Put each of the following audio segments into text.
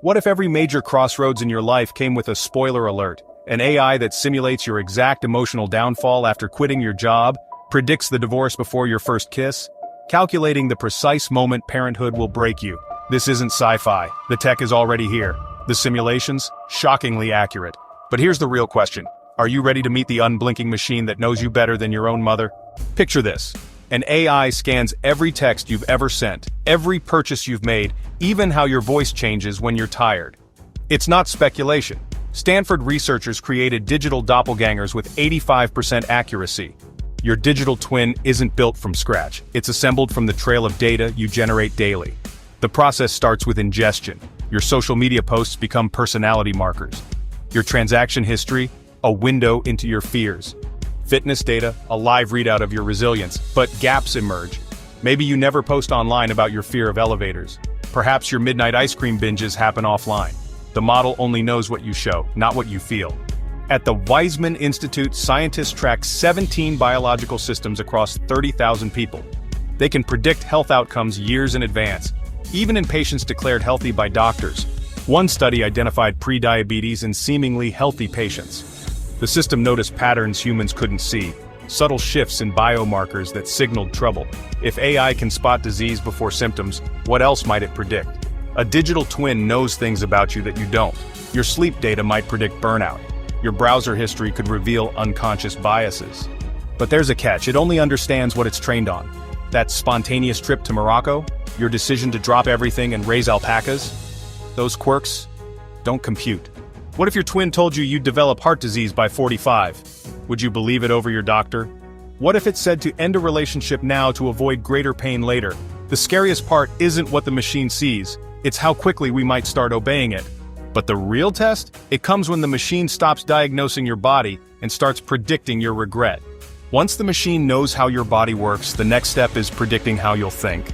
What if every major crossroads in your life came with a spoiler alert? An AI that simulates your exact emotional downfall after quitting your job, predicts the divorce before your first kiss, calculating the precise moment parenthood will break you. This isn't sci-fi. The tech is already here. The simulations, shockingly accurate. But here's the real question. Are you ready to meet the unblinking machine that knows you better than your own mother? Picture this. An AI scans every text you've ever sent, every purchase you've made, even how your voice changes when you're tired. It's not speculation. Stanford researchers created digital doppelgangers with 85% accuracy. Your digital twin isn't built from scratch. It's assembled from the trail of data you generate daily. The process starts with ingestion. Your social media posts become personality markers. Your transaction history, a window into your fears. Fitness data, a live readout of your resilience, but gaps emerge. Maybe you never post online about your fear of elevators. Perhaps your midnight ice cream binges happen offline. The model only knows what you show, not what you feel. At the Weizmann Institute, scientists track 17 biological systems across 30,000 people. They can predict health outcomes years in advance, even in patients declared healthy by doctors. One study identified prediabetes in seemingly healthy patients. The system noticed patterns humans couldn't see, subtle shifts in biomarkers that signaled trouble. If AI can spot disease before symptoms, what else might it predict? A digital twin knows things about you that you don't. Your sleep data might predict burnout. Your browser history could reveal unconscious biases. But there's a catch. It only understands what it's trained on. That spontaneous trip to Morocco, your decision to drop everything and raise alpacas, those quirks don't compute. What if your twin told you you'd develop heart disease by 45? Would you believe it over your doctor? What if it said to end a relationship now to avoid greater pain later? The scariest part isn't what the machine sees, it's how quickly we might start obeying it. But the real test? It comes when the machine stops diagnosing your body and starts predicting your regret. Once the machine knows how your body works, the next step is predicting how you'll think.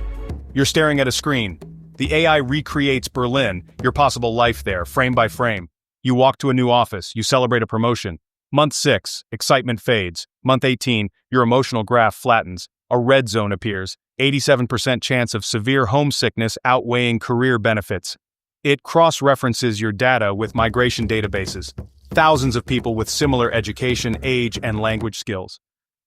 You're staring at a screen. The AI recreates Berlin, your possible life there, frame by frame. You walk to a new office, you celebrate a promotion. Month 6, excitement fades. Month 18, your emotional graph flattens. A red zone appears. 87% chance of severe homesickness outweighing career benefits. It cross-references your data with migration databases. Thousands of people with similar education, age, and language skills.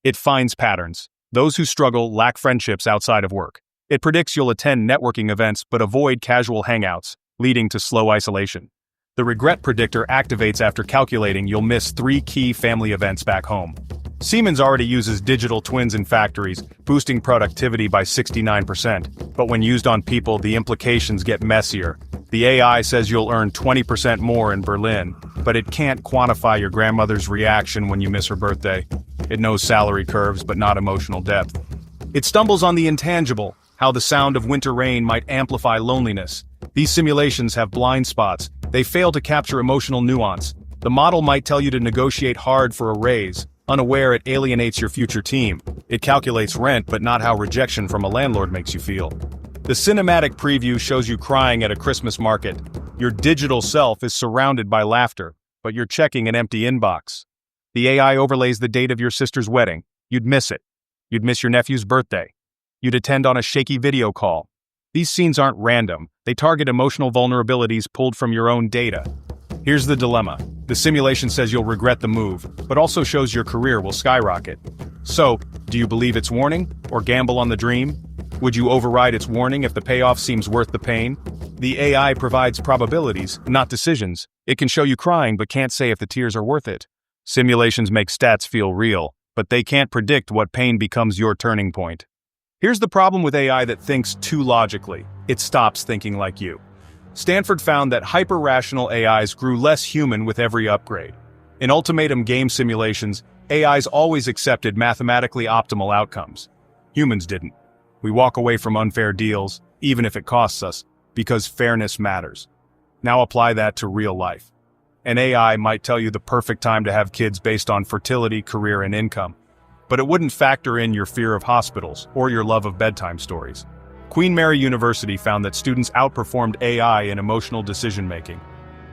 It finds patterns. Those who struggle lack friendships outside of work. It predicts you'll attend networking events but avoid casual hangouts, leading to slow isolation. The regret predictor activates after calculating you'll miss 3 key family events back home. Siemens already uses digital twins in factories, boosting productivity by 69%. But when used on people, the implications get messier. The AI says you'll earn 20% more in Berlin, but it can't quantify your grandmother's reaction when you miss her birthday. It knows salary curves, but not emotional depth. It stumbles on the intangible, how the sound of winter rain might amplify loneliness. These simulations have blind spots. They fail to capture emotional nuance. The model might tell you to negotiate hard for a raise. Unaware, it alienates your future team. It calculates rent, but not how rejection from a landlord makes you feel. The cinematic preview shows you crying at a Christmas market. Your digital self is surrounded by laughter, but you're checking an empty inbox. The AI overlays the date of your sister's wedding. You'd miss it. You'd miss your nephew's birthday. You'd attend on a shaky video call. These scenes aren't random. They target emotional vulnerabilities pulled from your own data. Here's the dilemma. The simulation says you'll regret the move, but also shows your career will skyrocket. So, do you believe its warning, or gamble on the dream? Would you override its warning if the payoff seems worth the pain? The AI provides probabilities, not decisions. It can show you crying but can't say if the tears are worth it. Simulations make stats feel real, but they can't predict what pain becomes your turning point. Here's the problem with AI that thinks too logically. It stops thinking like you. Stanford found that hyper-rational AIs grew less human with every upgrade. In ultimatum game simulations, AIs always accepted mathematically optimal outcomes. Humans didn't. We walk away from unfair deals, even if it costs us, because fairness matters. Now apply that to real life. An AI might tell you the perfect time to have kids based on fertility, career, and income. But it wouldn't factor in your fear of hospitals or your love of bedtime stories. Queen Mary University found that students outperformed AI in emotional decision-making.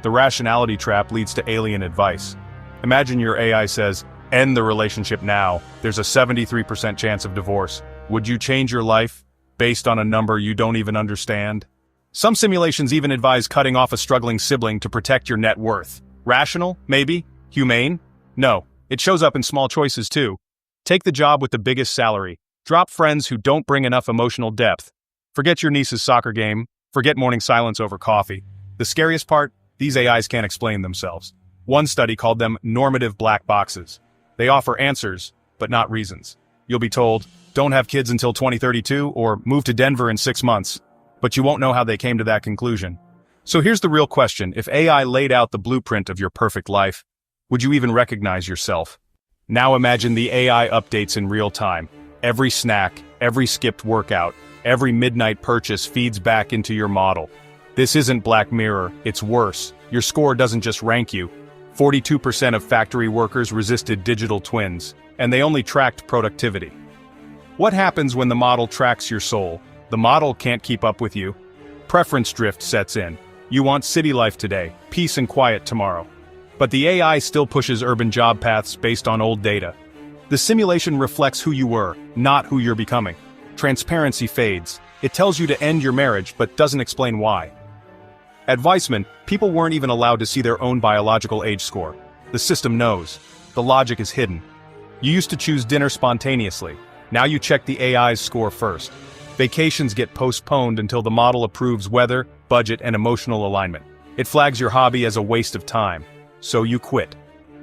The rationality trap leads to alien advice. Imagine your AI says, "End the relationship now. There's a 73% chance of divorce. Would you change your life based on a number you don't even understand?" Some simulations even advise cutting off a struggling sibling to protect your net worth. Rational? Maybe. Humane? No. It shows up in small choices too. Take the job with the biggest salary. Drop friends who don't bring enough emotional depth. Forget your niece's soccer game. Forget morning silence over coffee. The scariest part? These AIs can't explain themselves. One study called them normative black boxes. They offer answers, but not reasons. You'll be told, don't have kids until 2032 or move to Denver in 6 months. But you won't know how they came to that conclusion. So here's the real question. If AI laid out the blueprint of your perfect life, would you even recognize yourself? Now imagine the AI updates in real time. Every snack, every skipped workout, every midnight purchase feeds back into your model. This isn't Black Mirror, it's worse. Your score doesn't just rank you. 42% of factory workers resisted digital twins, and they only tracked productivity. What happens when the model tracks your soul? The model can't keep up with you. Preference drift sets in. You want city life today, peace and quiet tomorrow. But the AI still pushes urban job paths based on old data. The simulation reflects who you were, not who you're becoming. Transparency fades. It tells you to end your marriage, but doesn't explain why. At Weissman, people weren't even allowed to see their own biological age score. The system knows. The logic is hidden. You used to choose dinner spontaneously. Now you check the AI's score first. Vacations get postponed until the model approves weather, budget, and emotional alignment. It flags your hobby as a waste of time. So you quit.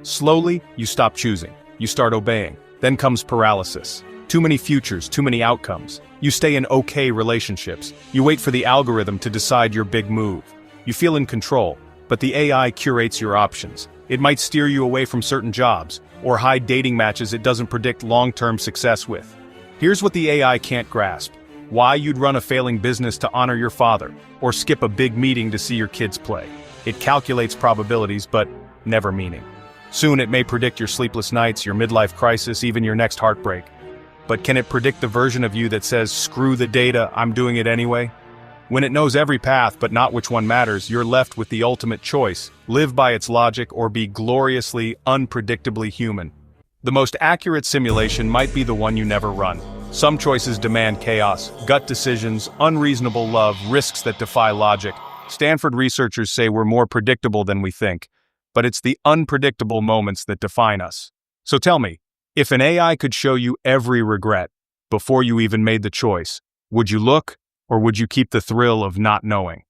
Slowly, you stop choosing. You start obeying. Then comes paralysis. Too many futures, too many outcomes. You stay in okay relationships. You wait for the algorithm to decide your big move. You feel in control, but the AI curates your options. It might steer you away from certain jobs, or hide dating matches it doesn't predict long-term success with. Here's what the AI can't grasp. Why you'd run a failing business to honor your father, or skip a big meeting to see your kids play. It calculates probabilities, but never meaning. Soon it may predict your sleepless nights, your midlife crisis, even your next heartbreak. But can it predict the version of you that says, screw the data, I'm doing it anyway? When it knows every path but not which one matters, you're left with the ultimate choice: live by its logic or be gloriously, unpredictably human. The most accurate simulation might be the one you never run. Some choices demand chaos, gut decisions, unreasonable love, risks that defy logic. Stanford researchers say we're more predictable than we think, but it's the unpredictable moments that define us. So tell me, if an AI could show you every regret before you even made the choice, would you look, or would you keep the thrill of not knowing?